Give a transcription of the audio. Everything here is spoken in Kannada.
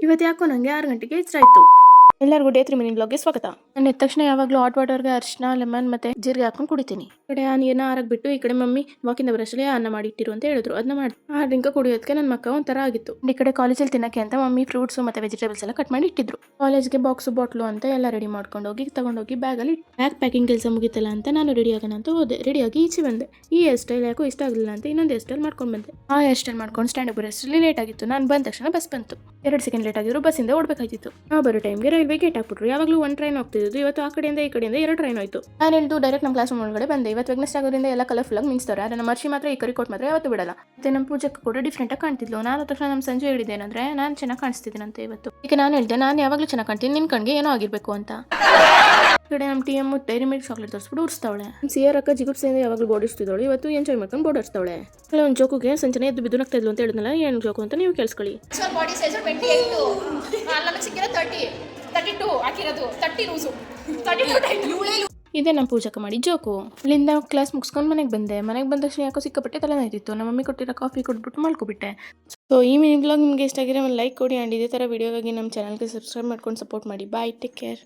ಇವತ್ತು ಯಾಕೋ ನನಗೆ 6 ಗಂಟೆಗೆ ಎಚ್ಚರ ಆಯಿತು. ಎಲ್ಲರಿಗೂ ಡೇ 3 ಮಿನಿಟ್ ಬ್ಲಾಗ್ಗೆ ಸ್ವಾಗತ. ನಾನು ಎದ್ದ ತಕ್ಷಣ ಯಾವಾಗಲೂ ಹಾಟ್ ವಾಟರ್ಗೆ ಅರಿಶಿನ ಲೆಮನ್ ಮತ್ತೆ ಜೀರಿಗೆ ಹಾಕೊಂಡು ಕುಡಿತೀನಿ. ಈ ಕಡೆ ಆ ನೀರನ್ನ ಆರಕ್ಕೆ ಬಿಟ್ಟು ಈ ಕಡೆ ಮಮ್ಮಿ ವಾಕಿಂದ ಬ್ರಷಲ್ಲಿ ಅನ್ನ ಮಾಡಿ ಇಟ್ಟಿರು ಅಂತ ಹೇಳಿದ್ರು. ಅದನ್ನ ಮಾಡಿ ಆ ಡ್ರಿಂಕ್ ಕುಡಿಯೋದಕ್ಕೆ ನನ್ನ ಮಕ್ಕ ಒಂಥರ ಆಗಿತ್ತು. ಈ ಕಡೆ ಕಾಲೇಜಲ್ಲಿ ತಿನ್ನಕ್ಕೆ ಅಂತ ಮಮ್ಮಿ ಫ್ರೂಟ್ಸ್ ಮತ್ತೆ ವೆಜಿಟೇಬಲ್ಸ್ ಎಲ್ಲ ಕಟ್ ಮಾಡಿ ಇಟ್ಟಿದ್ರು. ಕಾಲೇಜ್ಗೆ ಬಾಕ್ಸು ಬಾಟ್ಲು ಅಂತ ಎಲ್ಲ ರೆಡಿ ಮಾಡ್ಕೊಂಡು ಹೋಗಿ ತಗೊಂಡೋಗಿ ಬ್ಯಾಗಲ್ಲಿ ಬ್ಯಾಗ್ ಪ್ಯಾಕಿಂಗ್ ಕೆಲಸ ಮುಗಿತಲ್ಲ ಅಂತ ನಾನು ರೆಡಿ ಆಗೋಣ ಅಂತ ಹೋದೆ. ರೆಡಿಯಾಗಿ ಈಚೆ ಬಂದೆ. ಈ ಹೇರ್ ಸ್ಟೈಲ್ ಯಾಕೋ ಇಷ್ಟ ಆಗಲಿಲ್ಲ ಅಂತ ಇನ್ನೊಂದು ಹೇರ್ ಸ್ಟೈಲ್ ಮಾಡ್ಕೊಂಡು ಬಂದೆ. ಆ ಹೇರ್ ಸ್ಟೈಲ್ ಮಾಡ್ಕೊಂಡು ಸ್ಟ್ಯಾಂಡಿಗೆ ಬರೋಷ್ಟರಲ್ಲಿ ಲೇಟ್ ಆಗಿತ್ತು. ನಾನು ಬಂದ ತಕ್ಷಣ ಬಸ್ ಬಂತು. 2 ಸೆಕೆಂಡ್ ಲೇಟ್ ಆಗಿದ್ರು ಬಸ್ಸಿಂದ ಓಡಬೇಕಾಗಿತ್ತು. ನಾವು ಬರೋ ಟೈಮ್ಗೆ ರೈಲ್ವೆ ಗೇಟ್ ಹಾಕ್ಬಿಟ್ರು. ಯಾವಾಗಲೂ 1 ಟ್ರೈನ್ ಹೋಗ್ತಿದ್ದು, ಇವತ್ತು ಆ ಕಡೆಯಿಂದ ಈ ಕಡೆಯಿಂದ 2 ಟ್ರೈನ್ ಹೋಯ್ತು. ನಾನು ಹೇಳಿದ್ದು ಡೈರೆಕ್ಟ್ ನಮ್ಮ ಕ್ಲಾಸ್ ರೂಮ್ ಒಳಗಡೆ ಬಂದೆ. ಇವತ್ತು ವೆಗ್ನೆಸ್ಡೇ ಆಗೋದ್ರಿಂದ ಎಲ್ಲ ಕಲರ್ಫುಲ್ ಆಗಿ ಮಿಂಚ್ತಾರೆ. ಆದರೆ ನಮ್ಮ ಮರ್ಷಿ ಮಾತ್ರ ಈ ಕರಿಕೋಟ್ ಮಾತ್ರ ಯಾವತ್ತೂ ಬಿಡಲ್ಲ. ಮತ್ತೆ ನಮ್ಮ ಪೂಜೆಗೆ ಕೂಡ ಡಿಫ್ರೆಂಟ್ ಆಗಿ ಕಾಣ್ತಿದ್ಲು. ನಾನು ತಕ್ಷಣ ನಮ್ಮ ಸಂಜೆ ಹೇಳಿದ್ದೇನೆಂದ್ರೆ ನಾನು ಚೆನ್ನಾಗಿ ಕಾಣಿಸ್ತಿದ್ದೀನಂತೆ ಇವತ್ತು. ಈಗ ನಾನು ಹೇಳಿದೆ ನಾನು ಯಾವಾಗಲೂ ಚೆನ್ನಾಗಿ ಕಾಣ್ತೀನಿ, ನಿನ್ನ ಕಣ್ಗೆ ಏನೋ ಆಗಿರಬೇಕು ಅಂತ. ಈ ಕಡೆ ನಮ್ಮ T M Dairy Milk chocolate ತೋರಿಸ್ಬಿಟ್ಟು ಉಡಿಸ್ತಾವಳೆ. ಸಿಯರ್ ಅಕ್ಕ ಜಿಗುಪ್ಸೆಯಿಂದ ಯಾವಾಗಲೂ ಬೋಡಿಸ್ತಿದ್ದವಳು, ಇವತ್ತು ಎಂಜಾಯ್ ಮಾಡ್ಕೊಂಡು ಬೋಡಿಸ್ತಾವಳೆ. ಒಂದು ಜೋಕುಗೆ ಸಂಚನೆ ಎದ್ದು ಬಿದ್ದು ನಗ್ತಾ ಇದ್ಲು ಅಂತ ಹೇಳಿದ್ನಲ್ಲ, ಏನು ಜೋಕು ಅಂತ ನೀವು ಕೇಳಿಸ್ಕೊಳ್ಳಿ. ಬಾಡಿ ಸೈಜ್ 28 ನನಗೆ ಸಿಕ್ಕಿರೋ 30 32 ಹಾಕಿರೋದು 30 ಲೂಸು 32 ಇದೇ ನಮ್ಮ ಪೂಜಕ ಮಾಡಿ ಜೋಕು. ಅಲ್ಲಿಂದ ಕ್ಲಾಸ್ ಮುಗಿಸ್ಕೊಂಡು ಮನೆಗೆ ಬಂದೆ. ಮನೆಗೆ ಬಂದ ತಕ್ಷಣ ಯಾಕೋ ಸಿಕ್ಕಾಪಟ್ಟೆ ತಲೆನೋಯ್ತಿತ್ತು. ನಮ್ಮ ಮಮ್ಮಿ ಕೊಟ್ಟಿರೋ ಕಾಫಿ ಕೊಟ್ಬಿಟ್ಟು ಮಲ್ಕೊಬಿಟ್ಟೆ. ಸೊ ಈ ಮಿನಿ ಬ್ಲಾಗ್ ನಿಮಗೆ ಇಷ್ಟ ಆಗಿರೋ ಒಂದು ಲೈಕ್ ಕೊಡಿ ಆ್ಯಂಡ್ ಇದೇ ಥರ ವೀಡಿಯೋಗಾಗಿ ನಮ್ಮ ಚಾನಲ್ಗೆ ಸಬ್ಸ್ಕ್ರೈಬ್ ಮಾಡ್ಕೊಂಡು ಸಪೋರ್ಟ್ ಮಾಡಿ. ಬಾಯ್, ಟೇಕ್ ಕೇರ್.